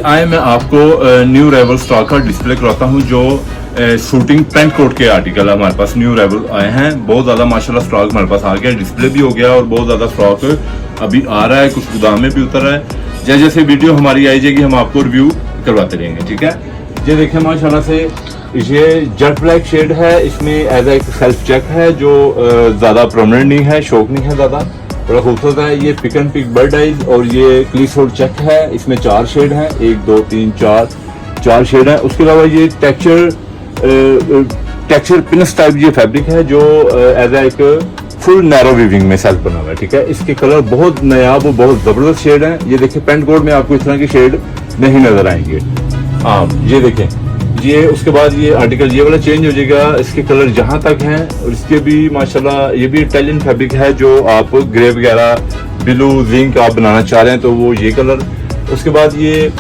आए मैं आपको न्यू रेवल स्टॉक का डिस्प्ले कराता हूँ जो शूटिंग पेंट कोट के आर्टिकल है हमारे पास न्यू रेवल आए हैं। बहुत ज्यादा माशाल्लाह स्टॉक हमारे पास आ गया, डिस्प्ले भी हो गया और बहुत ज्यादा स्टॉक अभी आ रहा है, कुछ गोदाम में भी उतर रहा है। जैसे जैसे वीडियो हमारी आई जाएगी हम आपको रिव्यू करवाते रहेंगे, ठीक है। ये देखें माशाल्लाह से ये जेट ब्लैक शेड है, इसमें एज एक सेल्फ चेक है जो ज्यादा प्रोमिनेंट नहीं है, शौक नहीं है ज्यादा, बड़ा खूबसूरत है। ये pick and pick bird eyes और ये क्लीस होल्ड चेक है, इसमें 4 शेड हैं, 1 2 3 4 शेड है। उसके अलावा ये टेक्सचर पिनस टाइप ये फैब्रिक है जो एज एक फुल नैरो वीविंग में सेल्फ बना हुआ है, ठीक है। इसके कलर बहुत नायाब और बहुत जबरदस्त शेड है। ये देखिए पेंट कोड में आपको इस तरह के शेड नहीं नजर आएंगे। हाँ ये देखें, ये उसके बाद ये आर्टिकल ये वाला चेंज हो जाएगा, इसके कलर जहां तक हैं और इसके भी माशाल्लाह ये भी इटालियन फैब्रिक है जो आप ग्रे वगैरह ब्लू जिंक आप बनाना चाह रहे हैं तो वो ये कलर। उसके बाद ये